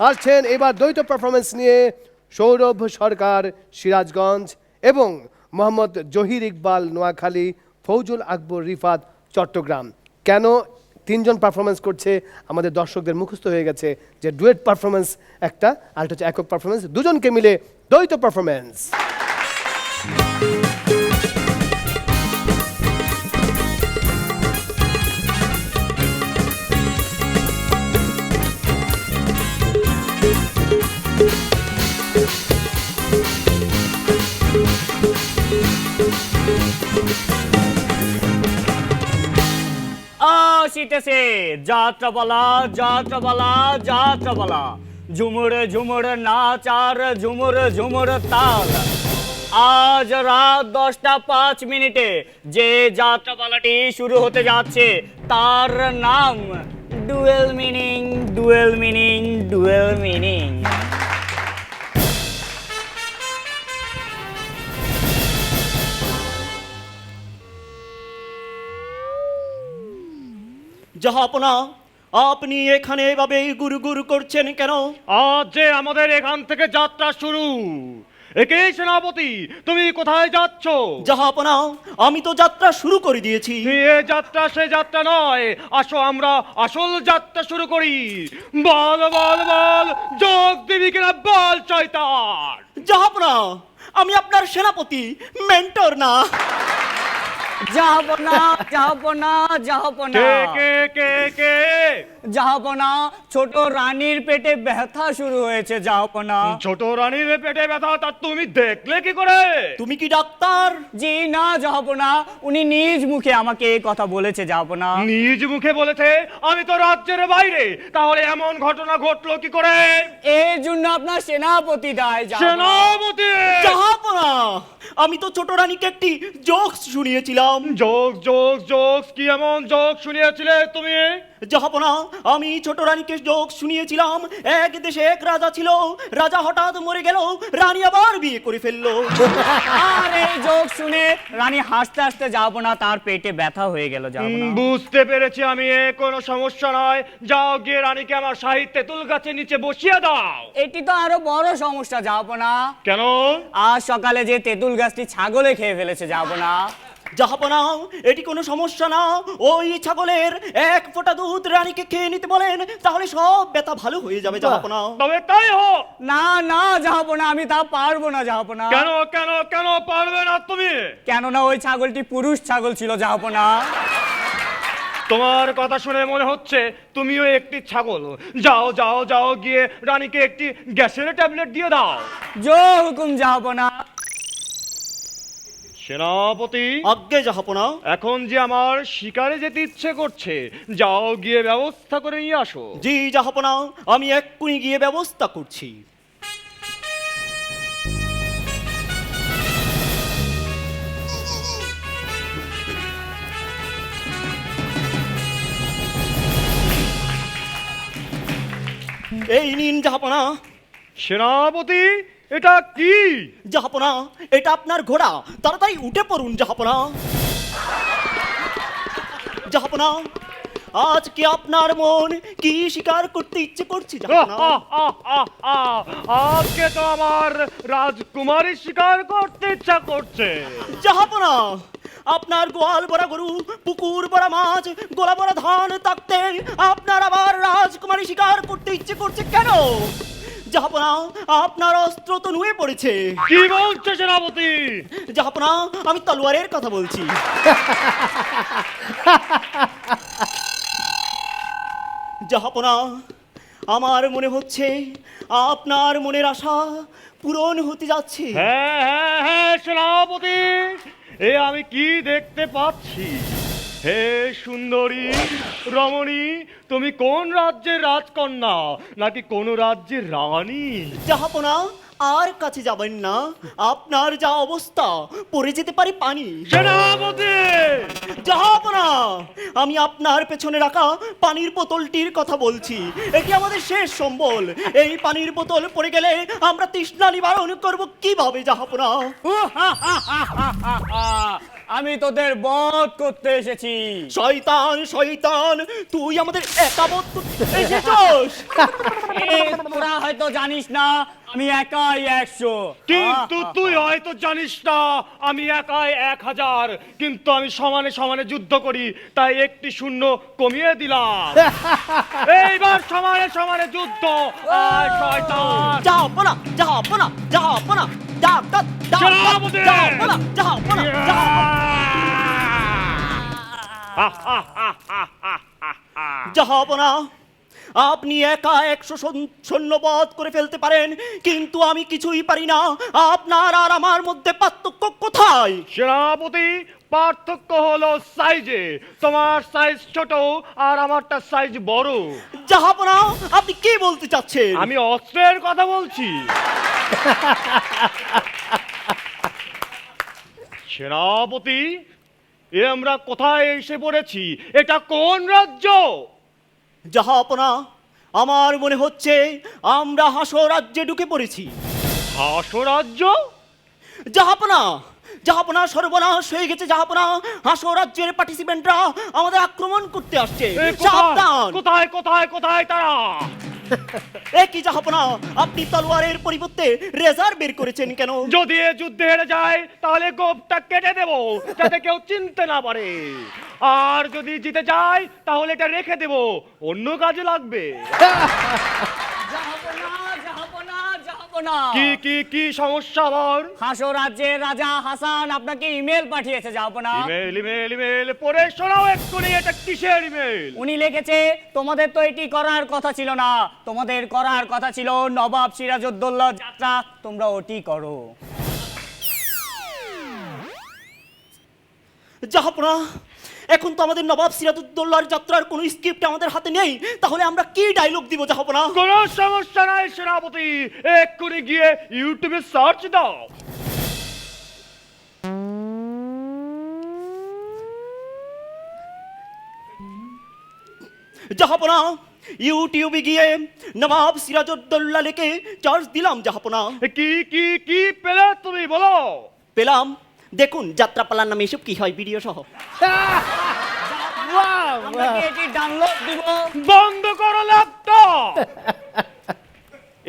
আসছেন এবার দ্বৈত পারফরমেন্স নিয়ে সৌরভ সরকার সিরাজগঞ্জ এবং মোহাম্মদ জহির ইকবাল নোয়াখালী, ফৌজুল আকবর রিফাত চট্টগ্রাম। কেন তিনজন পারফরমেন্স করছে আমাদের দর্শকদের মুখস্থ হয়ে গেছে যে ডুয়েট পারফরমেন্স একটা, আর হচ্ছে একক পারফরমেন্স, দুজনকে মিলে দ্বৈত পারফরমেন্স। আসিতেছে যাত্রাপালা, যাত্রাপালা, যাত্রাপালা, ঝুমুর ঝুমুর নাচ আর ঝুমুর ঝুমুর তাল। আজ রাত 10টা 5 যে যাত্রাপালাটি শুরু হতে যাচ্ছে তার নাম dual meaning, dual meaning, dual meaning. জাহাপনা, আপনি এখানে এভাবে গুরু গুরু করছেন কেন? আজ যে আমাদের এখান থেকে যাত্রা শুরু। একে সেনাপতি, তুমি কোথায় যাচ্ছ? জাহাপনা, আমি তো যাত্রা শুরু করে দিয়েছি। এ যাত্রা সে যাত্রা নয়, আসো আমরা আসল যাত্রা শুরু করি। বল বল বল, যোগ দিবি কিনা বল শয়তান। জাহাপনা, আমি আপনার সেনাপতি, মেন্টর না। যাহাপনা, যাহাপনা, যাহাপনা, কে কে কে কে? যাহাপনা, ছোট রানীর পেটে ব্যথা শুরু হয়েছে যাহাপনা। ছোট রানীর পেটে ব্যথা, তা তুমি দেখলে কি করে? তুমি কি ডাক্তার? জি না যাহাপনা, উনি নিজ মুখে আমাকে এই কথা বলেছে যাহাপনা। নিজ মুখে বলেছে? আমি তো রাজ্যের বাইরে, তাহলে এমন ঘটনা ঘটলো কি করে? এর জন্য আপনার সেনাপতি দায় যাহাপনা। সেনাপতি! জাহাপনা, আমি তো ছোট রানীকে একটি জোকস শুনিয়েছিলাম। যোগ যোগ যোগ, কি এমন যোগ শুনিয়েছিলে তুমি? জাহাপনা, আমি ছোট রানীকে জোক শুনিয়েছিলাম। এক দেশে এক রাজা ছিল, রাজা হঠাৎ মরে গেল, রানী আবার বিয়ে করে ফেললো। আর এই জোক শুনে রানী হাসতে হাসতে যাহাপনা তার পেটে ব্যথা হয়ে গেল যাহাপনা। বুঝতে পেরেছি আমি, কোনো সমস্যা নয়। যাও গিয়ে রানীকে আমার সাহিত্য তেঁতুল গাছের নিচে বসিয়ে দাও। এটি তো আরো বড় সমস্যা যাহাপনা। কেন? আজ সকালে যে তেঁতুল গাছটি ছাগলে খেয়ে ফেলেছে যাহাপনা। জাহাপনা, এটি কোনো সমস্যা না। ওই ছাগলের এক ফোঁটা দুধ রানীকে খেয়ে নিতে বলেন, তাহলে সব ব্যথা ভালো হয়ে যাবে জাহাপনা। তবে তাই হোক। না না যাহাপনা, আমি তা পারবো না যাহাপনা। কেন কেন কেন পারবে না তুমি? কেননা ওই ছাগলটি পুরুষ ছাগল ছিল যাহাপনা। তোমার কথা শুনে মনে হচ্ছে তুমিও একটি ছাগল। যাও যাও যাও, গিয়ে রানীকে একটি গ্যাসের ট্যাবলেট দিয়ে দাও। জো হুকুম যাহাপনা। সেনাপতি, আজ্ঞে জাহাপনা। এখন যে আমার শিকারে যেতে ইচ্ছে করছে, যাও গিয়ে ব্যবস্থা করে নিয়ে আসো। জি জাহাপনা, আমি এক্ষুনি গিয়ে ব্যবস্থা করছি। এই নিন জাহাপনা। সেনাপতি, এটা কি? জাহাপনা, এটা আপনার ঘোড়া, তাড়াতাড়ি উঠে পড়ুন জাহাপনা। জাহাপনা, আজ কি আপনার মন কি শিকার করতে ইচ্ছে করছে জাহাপনা? আজকে তো আমার রাজকুমারী শিকার করতে ইচ্ছা করছে। জাহাপনা, আপনার গোয়াল ভরা গরু, পুকুর ভরা মাছ, গোলা ভরা ধান থাকতে আপনার আবার রাজকুমারী শিকার করতে ইচ্ছে করছে কেন? জাহাপনা, আপনার অস্ত্র তো নুয়ে পড়েছে। কি বলছে সেনাপতি? জাহাপনা, আমি তলোয়ারের কথা বলছি। জাহাপনা, আমার মনে হচ্ছে আপনার মনের আশা পূরণ হতে যাচ্ছে। হ্যাঁ হ্যাঁ হ্যাঁ সেনাপতি, এ আমি কি দেখতে পাচ্ছি? হে সুন্দরী রমণী, তুমি কোন রাজ্যের রাজকন্যা নাকি কোন রাজ্যের রানী? জাহাপনা, আর কাছে যাবেন না, আপনার যা অবস্থা পড়ে যেতে পারে পানি। সেনাপতি! জাহাপনা, আমি আপনার পেছনে রাখা পানির বোতলটির কথা বলছি। এটি আমাদের শেষ সম্বল। এই পানির বোতল পড়ে গেলে আমরা তৃষ্ণা নিবারণ করব কিভাবে জাহাপনা? আমি তোদের বধ করতে এসেছি। শয়তান শয়তান, তুই আমাদের একাবত করতে এসেছিস। এ, তোরা হয়তো জানিস না আমি একাই 100। কিন্তু তুই হয়তো জানিস না আমি একাই 1000, কিন্তু আমি সমানে সমানে যুদ্ধ করি, তাই একটি শূন্য কমিয়ে দিলাম। এইবার সমানে সমানে যুদ্ধ। আয় শয়তান। জাহাপনা জাহাপনা জাহাপনা জাহাপনা সেনাপতি! জাহাপনা জাহাপনা জাহাপনা, আপনি একা 100 সৈন্যবধ করে ফেলতে পারেন, কিন্তু আমি কিছুই পারি না। আপনার আর আমার মধ্যে পার্থক্য কোথায়? সেনাপতি, পার্থক্য হলো সাইজে। তোমার সাইজ ছোট আর আমারটা সাইজ বড়। জাহাপনা, আপনি কি বলতে চাচ্ছেন? আমি অস্ত্রের কথা বলছি। সেনাপতি, এ আমরা কোথায় এসে পড়েছি? এটা কোন রাজ্য? জাহাপনা, আমার মনে হচ্ছে আমরা হাসো রাজ্যে ঢুকে পড়েছি। হাসো রাজ্য? জাহাপনা জাহাপনা, সর্বনাশ হয়ে গেছে জাহাপনা। হাসো রাজ্যের পার্টিসিপেন্টরা আমাদের আক্রমণ করতে আসছে। এ সাবধান! কোথায় কোথায় কোথায় তারা? একই জাহাপনা, আপনি তলোয়ারের পরিবর্তে রেজার বের করেছেন কেন? যদি এ যুদ্ধে হেরে যায় তাহলে গোপটা কেটে দেব, যাতে কেউ চিনতে না পারে। আর যদি জিতে যায় তাহলে এটা রেখে দেব, অন্য কাজে লাগবে। জাহাপনা, জাহাপনা, জাহাপনা। কি কি কি সমস্যা আবার? হাসো রাজ্যের রাজা হাসান আপনাকে ইমেল পাঠিয়েছে জাহাপনা। ইমেল ইমেল ইমেল পড়ে শোনাও এক্ষুনি, এটা কিসের ইমেল? উনি লিখেছে তোমাদের তো এটি করার কথা ছিল না, তোমাদের করার কথা ছিল নবাব সিরাজউদ্দৌলা যাত্রা, তোমরা ওটি করো। জাহাপনা, এখন তো আমাদের নবাব সিরাজউদ্দৌলার যাত্রার কোনো স্ক্রিপ্ট আমাদের হাতে নেই, তাহলে আমরা কি ডায়লগ দিব জাহাপনা? কোনো সমস্যা নাই সেনাপতি, এক্ষুনি গিয়ে ইউটিউবে সার্চ দাও। জাহাপনা, ইউটিউবে গিয়ে নবাব সিরাজউদ্দৌলা লিখে চার্জ দিলাম জাহাপনা। কি কি কি পেলে তুমি বলো? পেলাম, দেখুন যাত্রাপালার নামে এসব কি হয় ভিডিও সহ। আমরা কি এটি ডাউনলোড দিব? বন্ধ করো ল্যাপটপ।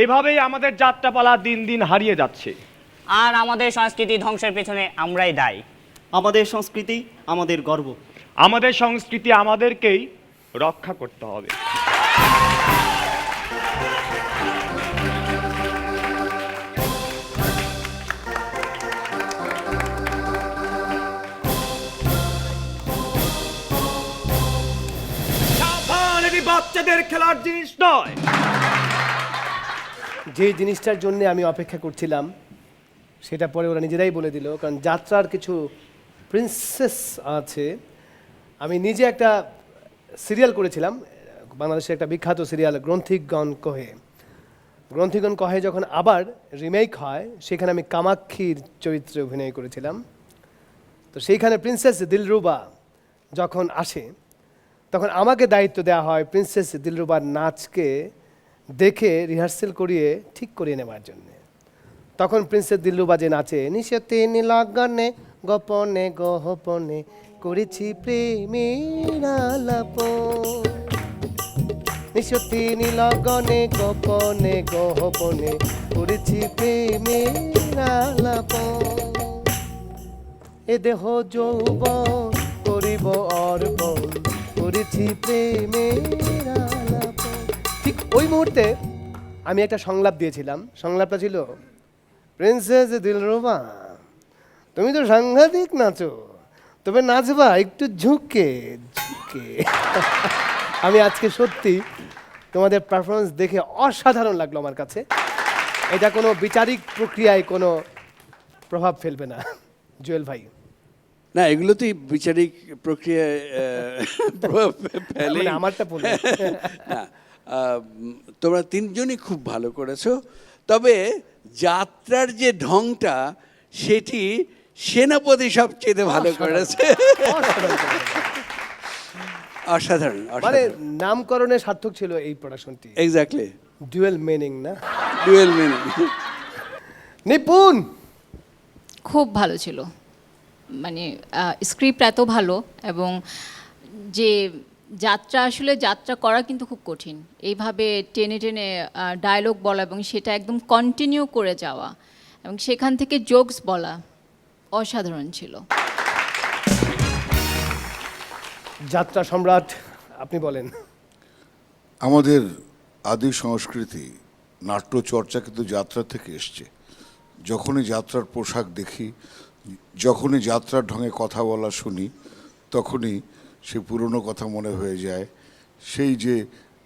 এভাবেই আমাদের যাত্রাপালা দিন দিন হারিয়ে যাচ্ছে। আর আমাদের সংস্কৃতি ধ্বংসের পেছনে আমরাই দায়ী। আমাদের সংস্কৃতি আমাদের গর্ব। আমাদের সংস্কৃতি আমাদেরকেই রক্ষা করতে হবে। সাবধান, এটি বাচ্চাদের খেলার জিনিস নয়। যে জিনিসটার জন্য আমি অপেক্ষা করছিলাম সেটা পরে ওরা নিজেরাই বলে দিল, কারণ যাত্রার কিছু প্রিন্সেস আছে। আমি নিজে একটা সিরিয়াল করেছিলাম, বাংলাদেশের একটা বিখ্যাত সিরিয়াল গ্রন্থিকগণ কহে। গ্রন্থিকগণ কহে যখন আবার রিমেক হয়, সেখানে আমি কামাক্ষীর চরিত্রে অভিনয় করেছিলাম। তো সেইখানে প্রিন্সেস দিলরুবা যখন আসে, তখন আমাকে দায়িত্ব দেওয়া হয় প্রিন্সেস দিলরুবার নাচকে দেখে রিহার্সেল করিয়ে ঠিক করিয়ে নেওয়ার জন্য। তখন প্রিন্সেস দিলরুবা যে নাচে, নিশতে নীলগণে গোপনে গোপনে করেছি প্রেমের আলাপন, নিশতে নীলগণে গোপনে গোপনে করেছি প্রেমের আলাপন, এ দেহ যৌবন করিব অর্পণ করেছি প্রেমের আলাপন। ঠিক ওই মুহূর্তে আমি একটা সংলাপ দিয়েছিলাম। সংলাপটা ছিল, প্রিন্সেস দিলরুবা তুমি তো সাংঘাতিক নাচো, তবে নাচবা একটু ঝুঁকে ঝুঁকে। আমি আজকে সত্যি তোমাদের পারফরমেন্স দেখে অসাধারণ লাগলো আমার কাছে। এটা কোনো বিচারিক প্রক্রিয়ায় কোনো প্রভাব ফেলবে না। জুয়েল ভাই, না, এগুলোতেই বিচারিক প্রক্রিয়ায় প্রভাব ফেলে। মানে আমারটা বলুন। না, তোমরা তিনজনই খুব ভালো করেছো, তবে যাত্রার যে ঢংটা সেটি সেনাপতি সবচেয়ে ভালো করেছে। অসাধারণ, মানে অসাধারণ। নামকরণে সার্থক ছিল এই প্রোডাকশনটি। এক্স্যাক্টলি, ডুয়েল মিনিং না, ডুয়েল মিনিং। নিপুণ। খুব ভালো ছিল। মানে স্ক্রিপ্ট এত ভালো, এবং যে যাত্রা, আসলে যাত্রা করা কিন্তু খুব কঠিন, এইভাবে টেনে টেনে ডায়লগ বলা এবং সেটা একদম কন্টিনিউ করে যাওয়া এবং সেখান থেকে জোকস বলা অসাধারণ ছিল। যাত্রা সম্রাট, আপনি বলেন। আমাদের আদি সংস্কৃতি নাট্যচর্চা কিন্তু যাত্রা থেকে এসছে। যখনই যাত্রার পোশাক দেখি, যখনই যাত্রার ঢঙে কথা বলা শুনি, তখনই সে পুরনো কথা মনে হয়ে যায়। সেই যে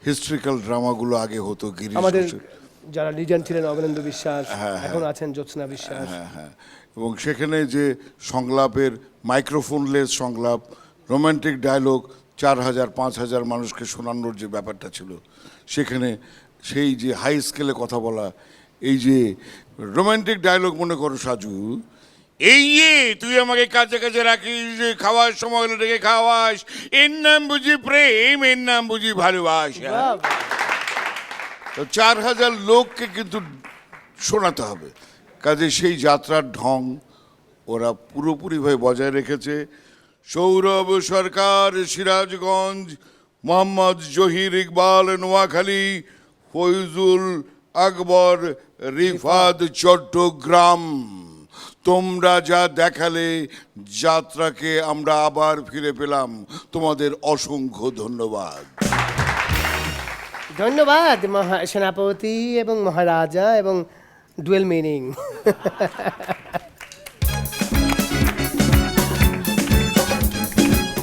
হিস্ট্রিক্যাল ড্রামাগুলো আগে হতো, গিরিশ আমাদের ঘোষের, যারা লিজেন্ড ছিলেন অবনীন্দ্র বিশ্বাস, হ্যাঁ। এখন আছেন জ্যোৎস্না বিশ্বাস। হ্যাঁ, এবং সেখানে যে সংলাপের মাইক্রোফোনলেস সংলাপ, রোমান্টিক ডায়লগ 4000 5000 মানুষকে শোনানোর যে ব্যাপারটা ছিল, সেখানে সেই যে হাই স্কেলে কথা বলা, এই যে রোমান্টিক ডায়লগ, মনে করো সাজু, এই যে তুই আমাকে কাছে কাছে রাখিস, যে খাওয়ার সময় হলে রেখে খাওয়াস, এর নাম বুঝি প্রেম, এর নাম বুঝি ভালোবাসা। বাহ! তো 4000 লোককে কিন্তু শোনাতে হবে, কাজে সেই যাত্রার ঢং ওরা পুরোপুরিভাবে বজায় রেখেছে। সৌরভ সরকার সিরাজগঞ্জ, মোহাম্মদ জহির ইকবাল নোয়াখালী, ফৈজুল আকবর রিফাত চট্টগ্রাম, তোমরা যা দেখালে যাত্রাকে আমরা আবার ফিরে পেলাম, তোমাদের অসংখ্য ধন্যবাদ। ধন্যবাদ সেনাপতি এবং মহারাজা এবং ডুয়েল মিনিং।